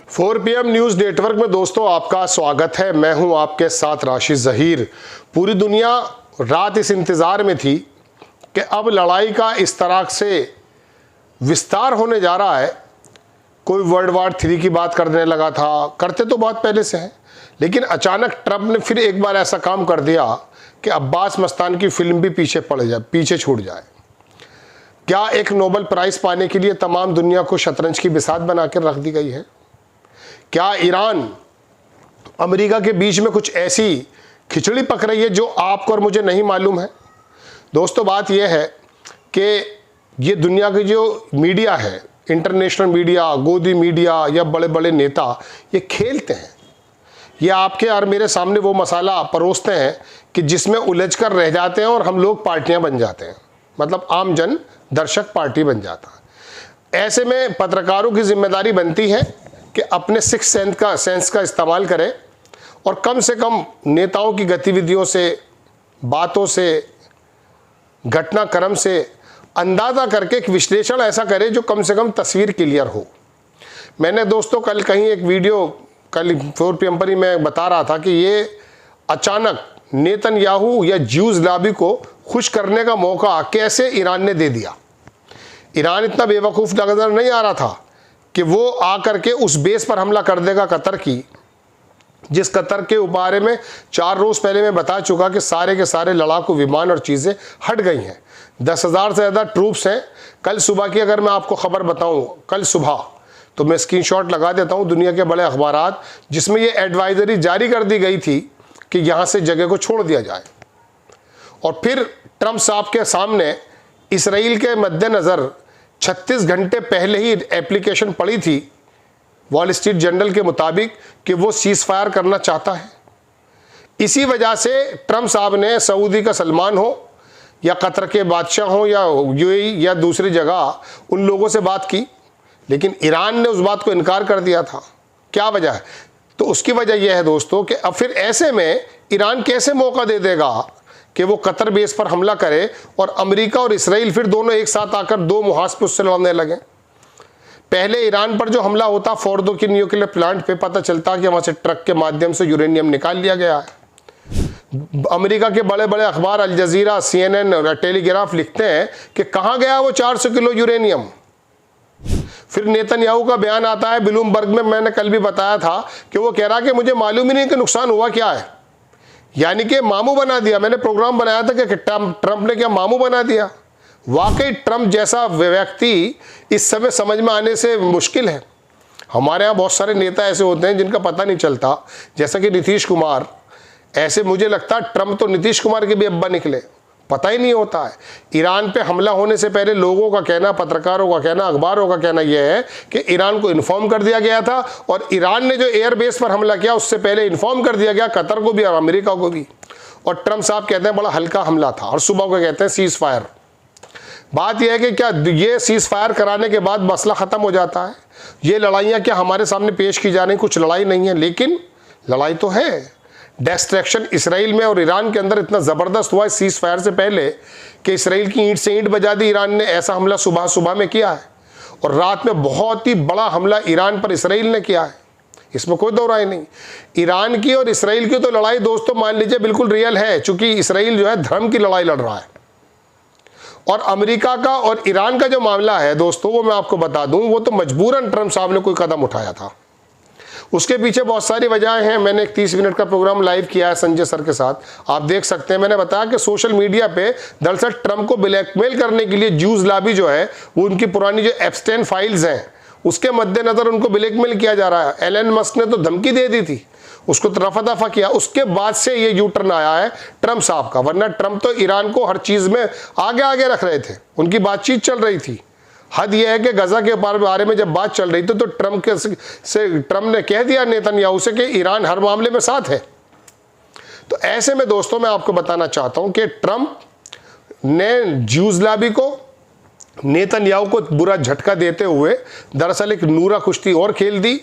4 PM news network में दोस्तों आपका स्वागत है। मैं हूं आपके साथ राशिद ज़हीर। पूरी दुनिया रात इस इंतज़ार में थी कि अब लड़ाई का इस तरह से विस्तार होने जा रहा है। कोई वर्ल्ड वार 3 की बात करने लगा था, करते तो बहुत पहले से हैं, लेकिन अचानक ट्रंप ने फिर एक बार ऐसा काम कर दिया कि अब्बास मस्तान की फिल्म भी पीछे छूट जाए। क्या एक नोबेल प्राइज़ पाने के लिए तमाम दुनिया को शतरंज की बिसात बना कर रख दी गई है? क्या ईरान अमेरिका के बीच में कुछ ऐसी खिचड़ी पक रही है जो आपको और मुझे नहीं मालूम है? दोस्तों, बात यह है कि ये दुनिया की जो मीडिया है, इंटरनेशनल मीडिया, गोदी मीडिया या बड़े बड़े नेता, ये खेलते हैं। ये आपके और मेरे सामने वो मसाला परोसते हैं कि जिसमें उलझ कर रह जाते हैं और हम लोग पार्टियां बन जाते हैं, मतलब आम जन दर्शक पार्टी बन जाता है। ऐसे में पत्रकारों की जिम्मेदारी बनती है कि अपने सिक्स सेंस का इस्तेमाल करें और कम से कम नेताओं की गतिविधियों से, बातों से, घटनाक्रम से अंदाज़ा करके एक विश्लेषण ऐसा करें जो कम से कम तस्वीर क्लियर हो। मैंने दोस्तों कल कहीं एक वीडियो, कल 4 PM पर ही मैं बता रहा था कि ये अचानक नेतन्याहू या ज्यूज लॉबी को खुश करने का मौका कैसे ईरान ने दे दिया। ईरान इतना बेवकूफ़ नजर नहीं आ रहा था कि वो आकर के उस बेस पर हमला कर देगा कतर की, जिस कतर के बारे में 4 रोज़ पहले मैं बता चुका कि सारे के सारे लड़ाकू विमान और चीज़ें हट गई हैं। 10,000 से ज़्यादा ट्रूप्स हैं। कल सुबह की अगर मैं आपको खबर बताऊं, कल सुबह, तो मैं स्क्रीनशॉट लगा देता हूं दुनिया के बड़े अखबारात, जिसमें ये एडवाइजरी जारी कर दी गई थी कि यहाँ से जगह को छोड़ दिया जाए। और फिर ट्रंप साहब के सामने इसराइल के मद्देनज़र 36 घंटे पहले ही एप्लीकेशन पड़ी थी वॉल स्ट्रीट जर्नल के मुताबिक कि वो सीज़ फायर करना चाहता है। इसी वजह से ट्रंप साहब ने सऊदी का सलमान हो या कतर के बादशाह हो या यूएई या दूसरी जगह उन लोगों से बात की, लेकिन ईरान ने उस बात को इनकार कर दिया था। क्या वजह है? तो उसकी वजह यह है दोस्तों कि अब फिर ऐसे में ईरान कैसे मौका दे देगा कि वो कतर बेस पर हमला करे और अमेरिका और इसराइल फिर दोनों एक साथ आकर दो मुहाज पे उससे लड़ने लगे। पहले ईरान पर जो हमला होता फोर्डो की न्यूक्लियर प्लांट पे, पता चलता कि वहाँ से ट्रक के माध्यम से यूरेनियम निकाल लिया गया है। अमेरिका के बड़े बड़े अखबार अल जजीरा, CNN और टेलीग्राफ लिखते हैं कि कहाँ गया वो 400 किलो यूरेनियम। फिर नेतन्याहू का बयान आता है ब्लूमबर्ग में, मैंने कल भी बताया था कि वो कह रहा कि मुझे मालूम ही नहीं कि नुकसान हुआ क्या है, यानी कि मामू बना दिया। मैंने प्रोग्राम बनाया था कि ट्रंप ने क्या मामू बना दिया। वाकई ट्रंप जैसा व्यक्ति इस समय समझ में आने से मुश्किल है। हमारे यहाँ बहुत सारे नेता ऐसे होते हैं जिनका पता नहीं चलता, जैसा कि नीतीश कुमार। ऐसे मुझे लगता है ट्रंप तो नीतीश कुमार के भी अब्बा निकले, पता ही नहीं होता है। ईरान पे हमला होने से पहले लोगों का कहना, पत्रकारों का कहना, अखबारों का कहना यह है कि ईरान को इन्फॉर्म कर दिया गया था और ईरान ने जो एयरबेस पर हमला किया उससे पहले इन्फॉर्म कर दिया गया कतर को भी और अमेरिका को भी। और ट्रंप साहब कहते हैं बड़ा हल्का हमला था और सुबह को कहते हैं सीज फायर। बात यह है कि क्या ये सीज फायर कराने के बाद मसला ख़त्म हो जाता है? ये लड़ाइयाँ क्या हमारे सामने पेश की जा रही? कुछ लड़ाई नहीं है, लेकिन लड़ाई तो है। डिस्ट्रैक्शन इसराइल में और ईरान के अंदर इतना ज़बरदस्त हुआ है सीज फायर से पहले कि इसराइल की ईंट से ईंट बजा दी ईरान ने। ऐसा हमला सुबह सुबह में किया है और रात में बहुत ही बड़ा हमला ईरान पर इसराइल ने किया है, इसमें कोई दो राय नहीं। ईरान की और इसराइल की तो लड़ाई दोस्तों मान लीजिए बिल्कुल रियल है, चूँकि इसराइल जो है धर्म की लड़ाई लड़ रहा है। और अमेरिका का और ईरान का जो मामला है दोस्तों, वो मैं आपको बता दूं, वो तो मजबूरन ट्रंप साहब ने कोई कदम उठाया था। उसके पीछे बहुत सारी वजहें हैं। मैंने एक 30 मिनट का प्रोग्राम लाइव किया है संजय सर के साथ, आप देख सकते हैं। मैंने बताया कि सोशल मीडिया पे दरअसल ट्रंप को ब्लैकमेल करने के लिए ज्यूज लॉबी जो है, वो उनकी पुरानी जो एप्स्टेन फाइल्स हैं उसके मद्देनज़र उनको ब्लैकमेल किया जा रहा है। एलन मस्क ने तो धमकी दे दी थी, उसको तो रफा दफा किया। उसके बाद से ये यू टर्न आया है ट्रंप साहब का, वरना ट्रंप तो ईरान को हर चीज़ में आगे आगे रख रहे थे, उनकी बातचीत चल रही थी। हद यह है कि गजा के बारे में जब बात चल रही थी तो ट्रंप ने कह दिया नेतन्याहू से कि ईरान हर मामले में साथ है। तो ऐसे में दोस्तों मैं आपको बताना चाहता हूं कि ट्रंप ने ज्यूज लॉबी को, नेतन्याहू को बुरा झटका देते हुए दरअसल एक नूरा कुश्ती और खेल दी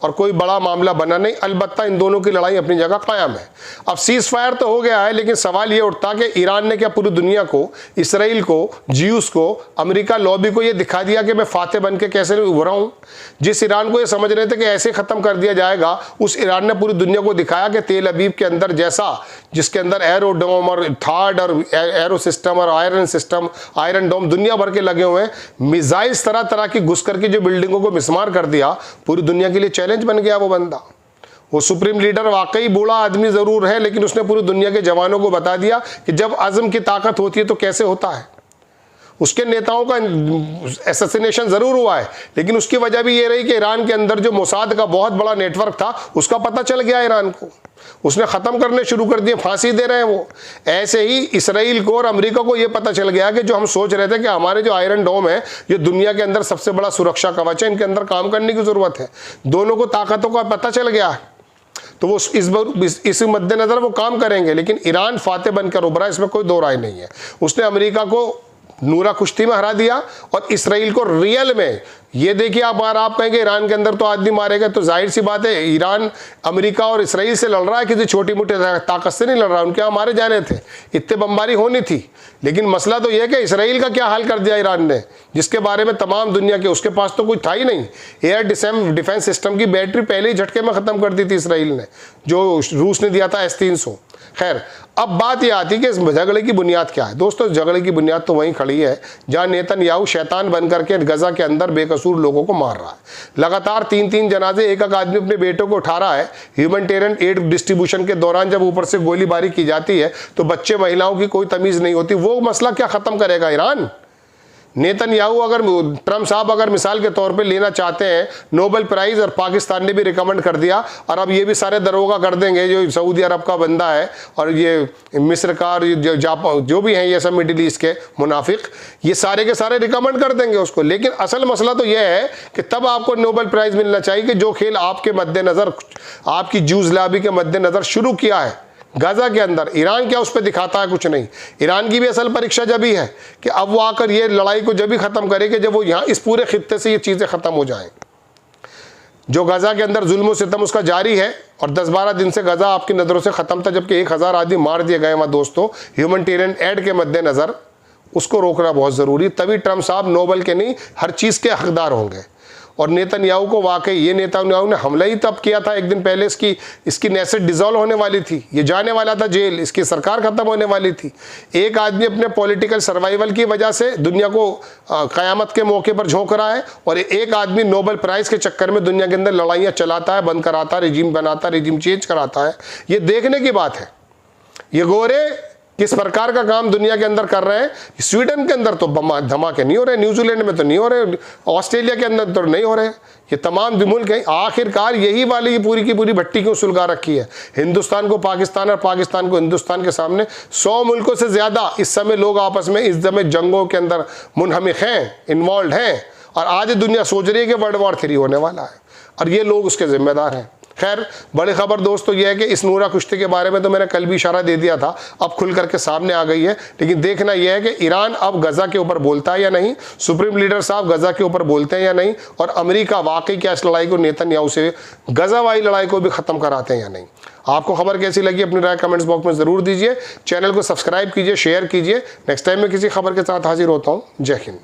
और कोई बड़ा मामला बना नहीं। अलबत्ता इन दोनों की लड़ाई अपनी जगह कायम है। अब सीज फायर तो हो गया है, लेकिन सवाल ये उठता कि ईरान ने क्या पूरी दुनिया को, इसराइल को, ज्यूस को, अमेरिका लॉबी को ये दिखा दिया कि मैं फाते बन के कैसे उभरा हूं। जिस ईरान को ये समझ रहे थे कि ऐसे खत्म कर दिया जाएगा, उस ईरान ने पूरी दुनिया को दिखाया कि तेल अबीब के अंदर जैसा, जिसके अंदर एरोडोम और थार्ड और एरो सिस्टम और आयरन सिस्टम, आयरन डोम दुनिया भर के लगे हुए हैं, मिसाइल्स तरह तरह की घुस करके जो बिल्डिंगों को मिसमार कर दिया, पूरी दुनिया के लिए चैलेंज बन गया वो बंदा। वो सुप्रीम लीडर वाकई बूढ़ा आदमी जरूर है, लेकिन उसने पूरी दुनिया के जवानों को बता दिया कि जब अज़म की ताकत होती है तो कैसे होता है। उसके नेताओं का असैसिनेशन जरूर हुआ है, लेकिन उसकी वजह भी ये रही कि ईरान के अंदर जो मोसाद का बहुत बड़ा नेटवर्क था, उसका पता चल गया ईरान को, उसने खत्म करने शुरू कर दिए, फांसी दे रहे हैं वो। ऐसे ही इसराइल को और अमेरिका को ये पता चल गया कि जो हम सोच रहे थे कि हमारे जो आयरन डोम है ये दुनिया के अंदर सबसे बड़ा सुरक्षा कवच है, इनके अंदर काम करने की जरूरत है। दोनों को ताकतों का पता चल गया है, तो वो इस मद्देनजर वो काम करेंगे। लेकिन ईरान फाते बनकर उभरा, इसमें कोई दो राय नहीं है। उसने अमेरिका को नूरा कुश्ती में हरा दिया और इसराइल को रियल में, ये देखिए आप कहेंगे ईरान के अंदर तो आदमी मारेगा, तो जाहिर सी बात है ईरान अमेरिका और इसराइल से लड़ रहा है, किसी छोटी मोटी ताकत से नहीं लड़ रहा। उनके यहाँ मारे जाने थे, इतने बमबारी होनी थी। लेकिन मसला तो यह कि इसराइल का क्या हाल कर दिया ईरान ने, जिसके बारे में तमाम दुनिया के, उसके पास तो कुछ था ही नहीं। एयर डिफेंस सिस्टम की बैटरी पहले ही झटके में ख़त्म कर दी थी इसराइल ने, जो रूस ने दिया था S-300। खैर, अब बात यह आती है कि इस झगड़े की बुनियाद क्या है। दोस्तों, झगड़े की बुनियाद तो वहीं खड़ी है जहां नेतन्याहू शैतान बन करके गजा के अंदर बेकसूर लोगों को मार रहा है। लगातार 3-3 जनाजे एक आदमी अपने बेटों को उठा रहा है। ह्यूमैनिटेरियन एड डिस्ट्रीब्यूशन के दौरान जब ऊपर से गोलीबारी की जाती है तो बच्चे महिलाओं की कोई तमीज़ नहीं होती। वो मसला क्या ख़त्म करेगा ईरान? नेतन्याहू ट्रम्प साहब अगर मिसाल के तौर पे लेना चाहते हैं नोबेल प्राइज़, और पाकिस्तान ने भी रिकमेंड कर दिया, और अब ये भी सारे दरोगा कर देंगे जो सऊदी अरब का बंदा है और ये मिस्र का और जो भी हैं ये सब मिडिल ईस्ट के मुनाफिक, ये सारे के सारे रिकमेंड कर देंगे उसको। लेकिन असल मसला तो यह है कि तब आपको नोबेल प्राइज़ मिलना चाहिए कि जो खेल आपके मद्देनज़र, आपकी जूस लाबी के मद्देनज़र शुरू किया है गाजा के अंदर। ईरान क्या उस पर दिखाता है? कुछ नहीं। ईरान की भी असल परीक्षा जब ही है कि अब वो आकर ये लड़ाई को जब भी ख़त्म करे कि जब वो यहाँ इस पूरे खित्ते से ये चीज़ें ख़त्म हो जाएं। जो गाजा के अंदर जुल्म सितम उसका जारी है, और 10-12 दिन से गाजा आपकी नज़रों से ख़त्म था, जबकि 1000 आदमी मार दिए गए वहाँ। दोस्तों, ह्यूमैनिटेरियन एड के मद्देनज़र उसको रोकना बहुत ज़रूरी, तभी ट्रम्प साहब नोबेल के नहीं हर चीज़ के हकदार होंगे। और नेतन्याहू को वाकई, ये नेतन्याहू ने हमला ही तब किया था एक दिन पहले, इसकी नेसेट डिसॉल्व होने वाली थी, ये जाने वाला था जेल, इसकी सरकार खत्म होने वाली थी। एक आदमी अपने पॉलिटिकल सर्वाइवल की वजह से दुनिया को क़यामत के मौके पर झोंक रहा है, और एक आदमी नोबेल प्राइज़ के चक्कर में दुनिया के अंदर लड़ाइयाँ चलाता है, बंद कराता है, रिजीम बनाता है, रिजीम चेंज कराता है। ये देखने की बात है ये गोरे किस प्रकार का काम दुनिया के अंदर कर रहे हैं। स्वीडन के अंदर तो धमाके नहीं हो रहे, न्यूजीलैंड में तो नहीं हो रहे, ऑस्ट्रेलिया के अंदर तो नहीं हो रहे, ये तमाम मुल्क हैं। आखिरकार यही वाली पूरी की पूरी भट्टी क्यों सुलगा रखी है? हिंदुस्तान को पाकिस्तान और पाकिस्तान को हिंदुस्तान के सामने 100 मुल्कों से ज़्यादा इस समय लोग आपस में इस समय जंगों के अंदर मुनहमिक हैं, इन्वॉल्व हैं, और आज दुनिया सोच रही है कि वर्ल्ड वॉर 3 होने वाला है, और ये लोग उसके जिम्मेदार हैं। खैर, बड़ी खबर दोस्तों ये है कि इस नूरा कुश्ती के बारे में तो मैंने कल भी इशारा दे दिया था, अब खुल करके सामने आ गई है। लेकिन देखना यह है कि ईरान अब गजा के ऊपर बोलता है या नहीं, सुप्रीम लीडर साहब गजा के ऊपर बोलते हैं या नहीं, और अमेरिका वाकई क्या इस लड़ाई को, नेतन्याहू से गजा वाली लड़ाई को भी ख़त्म कराते हैं या नहीं। आपको खबर कैसी लगी अपनी राय कमेंट्स बॉक्स में ज़रूर दीजिए। चैनल को सब्सक्राइब कीजिए, शेयर कीजिए। नेक्स्ट टाइम मैं किसी खबर के साथ हाजिर होता हूँ। जय हिंद।